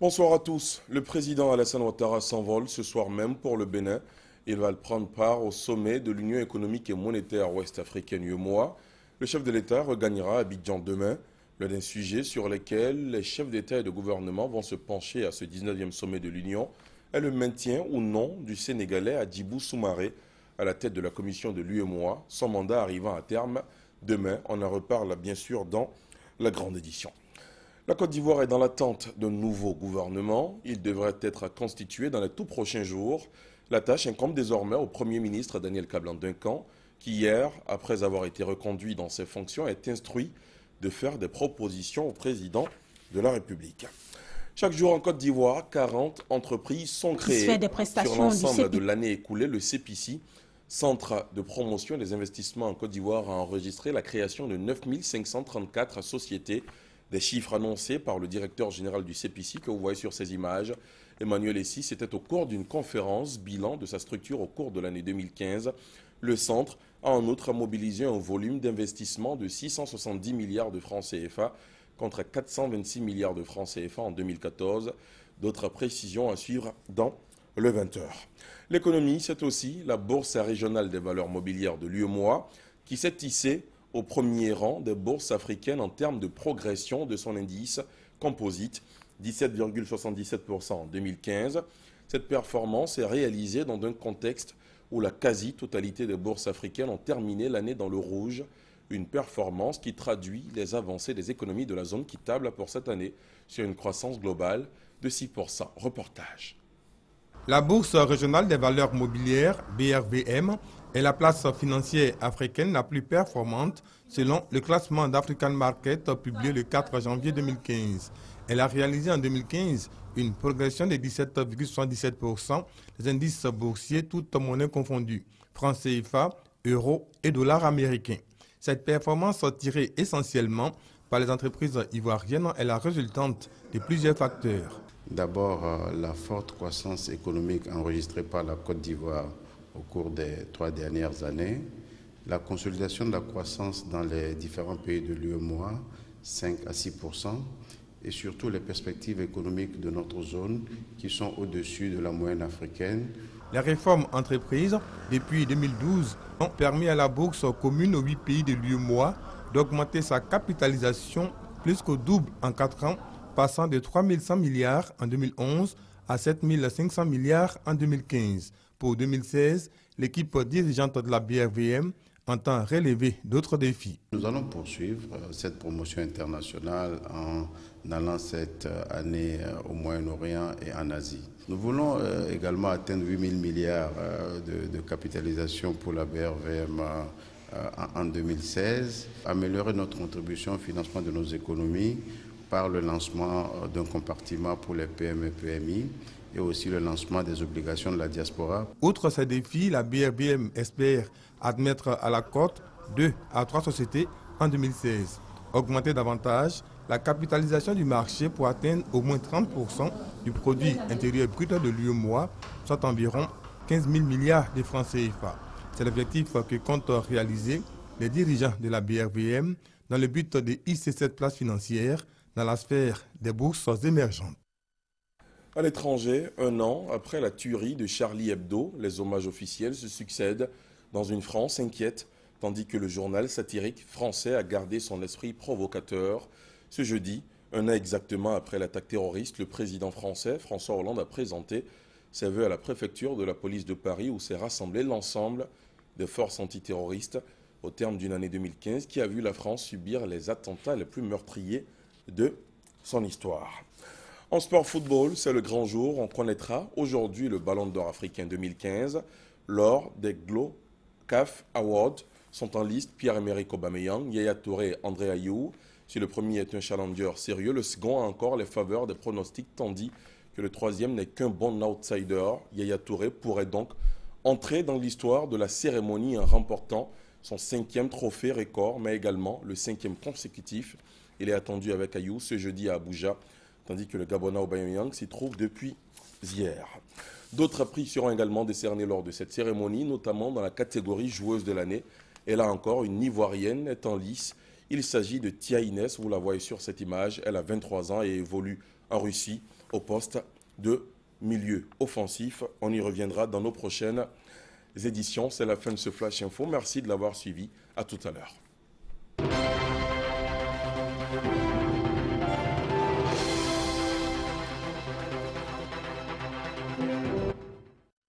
Bonsoir à tous. Le président Alassane Ouattara s'envole ce soir même pour le Bénin. Il va prendre part au sommet de l'Union économique et monétaire ouest-africaine UEMOA. Le chef de l'État regagnera Abidjan demain. L'un des sujets sur lesquels les chefs d'État et de gouvernement vont se pencher à ce 19e sommet de l'Union est le maintien ou non du Sénégalais Hadjibou Soumaré à la tête de la commission de l'UEMOA, son mandat arrivant à terme demain. On en reparle bien sûr dans la grande édition. La Côte d'Ivoire est dans l'attente d'un nouveau gouvernement. Il devrait être constitué dans les tout prochains jours. La tâche incombe désormais au Premier ministre Daniel Kablan-Duncan, qui hier, après avoir été reconduit dans ses fonctions, est instruit de faire des propositions au président de la République. Chaque jour en Côte d'Ivoire, 40 entreprises sont créées sur l'ensemble de l'année écoulée. Le CEPICI, Centre de promotion des investissements en Côte d'Ivoire, a enregistré la création de 9 534 sociétés. Des chiffres annoncés par le directeur général du CEPICI que vous voyez sur ces images. Emmanuel Essis, c'était au cours d'une conférence bilan de sa structure au cours de l'année 2015. Le centre a en outre mobilisé un volume d'investissement de 670 milliards de francs CFA contre 426 milliards de francs CFA en 2014. D'autres précisions à suivre dans le 20h. L'économie, c'est aussi la bourse régionale des valeurs mobilières de l'UEMOA qui s'est tissée au premier rang des bourses africaines en termes de progression de son indice composite, 17,77% en 2015. Cette performance est réalisée dans un contexte où la quasi-totalité des bourses africaines ont terminé l'année dans le rouge, une performance qui traduit les avancées des économies de la zone qui table pour cette année sur une croissance globale de 6%. Reportage. La Bourse régionale des valeurs mobilières, BRVM, est la place financière africaine la plus performante selon le classement d'African Market publié le 4 janvier 2015. Elle a réalisé en 2015 une progression de 17,77% des indices boursiers, toutes monnaies confondues, francs CFA, euros et dollars américains. Cette performance tirée essentiellement par les entreprises ivoiriennes est la résultante de plusieurs facteurs. D'abord, la forte croissance économique enregistrée par la Côte d'Ivoire au cours des 3 dernières années, la consolidation de la croissance dans les différents pays de l'UEMOA, 5 à 6%, et surtout les perspectives économiques de notre zone qui sont au-dessus de la moyenne africaine. Les réformes entreprises depuis 2012 ont permis à la bourse commune aux 8 pays de l'UEMOA d'augmenter sa capitalisation plus qu'au double en 4 ans, passant de 3 100 milliards en 2011 à 7 500 milliards en 2015. Pour 2016, l'équipe dirigeante de la BRVM entend relever d'autres défis. Nous allons poursuivre cette promotion internationale en allant cette année au Moyen-Orient et en Asie. Nous voulons également atteindre 8 000 milliards de capitalisation pour la BRVM en 2016, améliorer notre contribution au financement de nos économies par le lancement d'un compartiment pour les PME-PMI et aussi le lancement des obligations de la diaspora. Outre ces défis, la BRBM espère admettre à la cote 2 à 3 sociétés en 2016. Augmenter davantage la capitalisation du marché pour atteindre au moins 30% du produit intérieur brut de l'UEMOA, soit environ 15 000 milliards de francs CFA. C'est l'objectif que comptent réaliser les dirigeants de la BRBM dans le but de hisser cette place financière dans la sphère des bourses émergentes. À l'étranger, un an après la tuerie de Charlie Hebdo, les hommages officiels se succèdent dans une France inquiète, tandis que le journal satirique français a gardé son esprit provocateur. Ce jeudi, un an exactement après l'attaque terroriste, le président français, François Hollande, a présenté ses vœux à la préfecture de la police de Paris où s'est rassemblé l'ensemble des forces antiterroristes au terme d'une année 2015 qui a vu la France subir les attentats les plus meurtriers de son histoire. En sport football, c'est le grand jour. On connaîtra aujourd'hui le Ballon d'Or africain 2015 lors des GloCAF Awards. Sont en liste Pierre-Emerick Aubameyang, Yaya Touré et André Ayew. Si le premier est un challenger sérieux, le second a encore les faveurs des pronostics, tandis que le troisième n'est qu'un bon outsider. Yaya Touré pourrait donc entrer dans l'histoire de la cérémonie en remportant son 5e trophée record, mais également le 5e consécutif. Il est attendu avec Ayew ce jeudi à Abuja, tandis que le Gabonais Aubameyang s'y trouve depuis hier. D'autres prix seront également décernés lors de cette cérémonie, notamment dans la catégorie joueuse de l'année. Et là encore, une Ivoirienne est en lice. Il s'agit de Tia Inès, vous la voyez sur cette image. Elle a 23 ans et évolue en Russie. au poste de milieu offensif. On y reviendra dans nos prochaines éditions. C'est la fin de ce Flash Info. Merci de l'avoir suivi. À tout à l'heure.